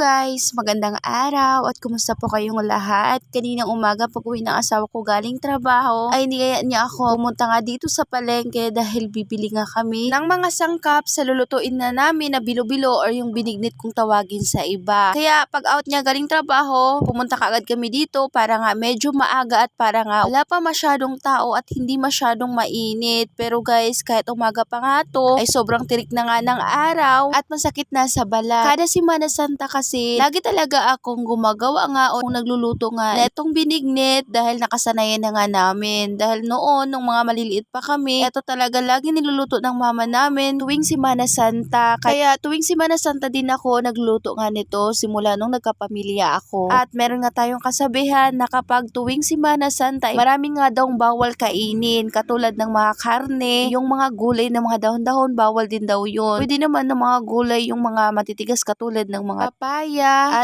guys, magandang araw at kumusta po kayong lahat? Kaninang umaga pag-uwi ng asawa ko galing trabaho ay niyayaan niya ako pumunta nga dito sa palengke dahil bibili nga kami ng mga sangkap sa lulutuin na namin na bilo-bilo or yung binignit kung tawagin sa iba. Kaya pag out niya galing trabaho, pumunta kaagad kami dito para nga medyo maaga at para nga wala pa masyadong tao at hindi masyadong mainit. Pero guys, kahit umaga pa nga to ay sobrang tirik na nga ng araw at masakit na sa balat. Kada Semana Santa kasi, lagi talaga akong gumagawa nga o nagluluto nga netong binignit dahil nakasanayan na nga namin. Dahil noon, nung mga maliliit pa kami, eto talaga lagi niluluto ng mama namin tuwing Semana Santa. Kaya tuwing Semana Santa din ako nagluluto nga nito simula nung nagkapamilya ako. At meron nga tayong kasabihan na kapag tuwing Semana Santa, maraming nga daw bawal kainin. Katulad ng mga karne, yung mga gulay ng mga dahon-dahon, bawal din daw yun. Pwede naman ng mga gulay, yung mga matitigas katulad ng mga papaya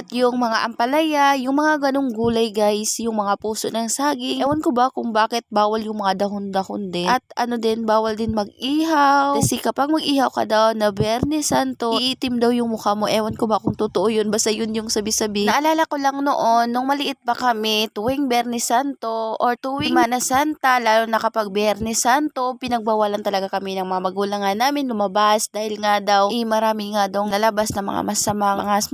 at yung mga ampalaya, yung mga ganong gulay guys, yung mga puso ng saging. Ewan ko ba kung bakit bawal yung mga dahon-dahon din. At ano din, bawal din mag-ihaw. Kasi kapag mag-ihaw ka daw na Biyernes Santo, iitim daw yung mukha mo. Ewan ko ba kung totoo yun, basta yun yung sabi-sabi. Naalala ko lang noon, nung maliit pa kami, tuwing Biyernes Santo or tuwing Semana Santa, lalo na kapag Biyernes Santo, pinagbawalan talaga kami ng mga magulang nga namin lumabas dahil nga daw, marami nga daw lalabas na mga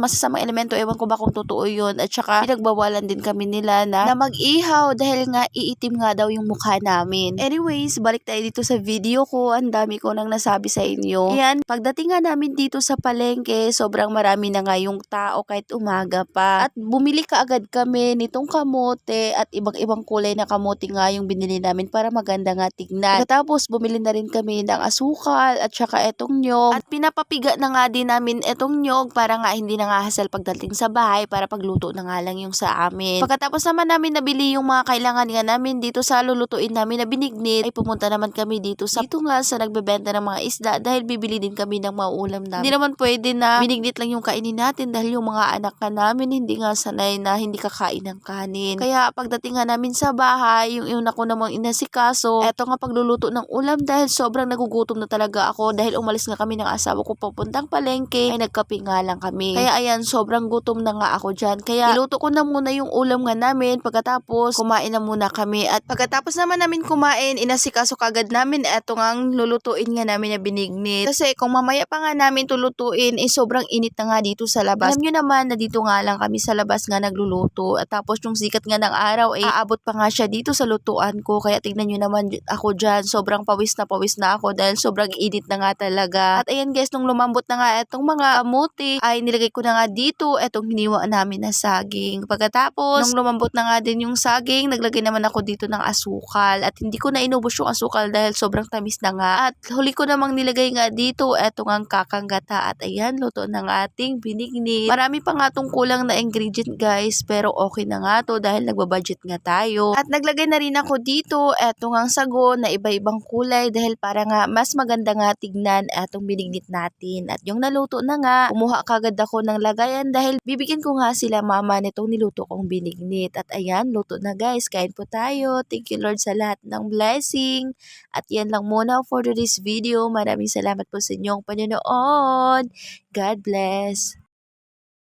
masasamang elemento. Ewan ko ba kung totoo yun. At saka pinagbawalan din kami nila na mag-ihaw dahil nga iitim nga daw yung mukha namin. Anyways, balik tayo dito sa video ko. Ang dami ko nang nasabi sa inyo. Ayan, pagdating nga namin dito sa palengke, sobrang marami na nga yung tao kahit umaga pa. At bumili kaagad kami nitong kamote at ibang-ibang kulay na kamote nga yung binili namin para maganda nga tignan. Tapos bumili na rin kami ng asukal at saka etong nyog. At pinapapiga na nga din namin etong nyog para nga hindi na nga hassle pagdating sa bahay para pagluto na nga lang yung sa amin. Pagkatapos naman namin nabili yung mga kailangan nga namin dito sa lulutuin namin na binignit, ay pumunta naman kami dito nga sa nagbebenta ng mga isda dahil bibili din kami ng mga ulam namin. Hindi naman pwede na binignit lang yung kainin natin dahil yung mga anak ka namin hindi nga sanay na hindi kakain ng kanin. Kaya pagdating nga namin sa bahay, yung una ko namang inasikaso, eto nga pagluluto ng ulam dahil sobrang nagugutom na talaga ako dahil umalis nga kami ng asawa ko papuntang palengke ay nagkape nga lang kami. Kaya ayan, sobrang gutom na nga ako dyan. Kaya niluto ko na muna yung ulam nga namin, pagkatapos kumain na muna kami. At pagkatapos naman namin kumain, inasikaso kagad namin eto nga lulutuin nga namin na binignit. Kasi kung mamaya pa nga namin tulutuin, sobrang init na nga dito sa labas. Alam nyo naman na dito nga lang kami sa labas nga nagluluto. At tapos yung sikat nga ng araw aabot pa nga siya dito sa lutuan ko. Kaya tignan nyo naman ako dyan, sobrang pawis na ako dahil sobrang init na nga talaga. At ayan guys, nung lumambot na nga etong mga kamuti, ay nilagay ko na nga dito etong hiniwa namin na saging. Pagkatapos, nung lumambot na nga din yung saging, naglagay naman ako dito ng asukal. At hindi ko na inubos yung asukal dahil sobrang tamis na nga. At huli ko namang nilagay nga dito etong ang kakanggata. At ayan, luto ng ating binignit. Marami pa nga tong kulang na ingredient guys, pero okay na nga to dahil nagbabudget nga tayo. At naglagay na rin ako dito etong ang sago na iba-ibang kulay dahil para nga mas maganda nga tignan etong binignit natin. At yung naluto na nga, kumuha kagad ako ng lagayan dahil bibigyan ko nga sila mama nitong niluto kong binignit. At ayan, luto na guys, kain po tayo. Thank you Lord sa lahat ng blessing. At yan lang muna for today's video. Maraming salamat po sa inyong panonood. God bless.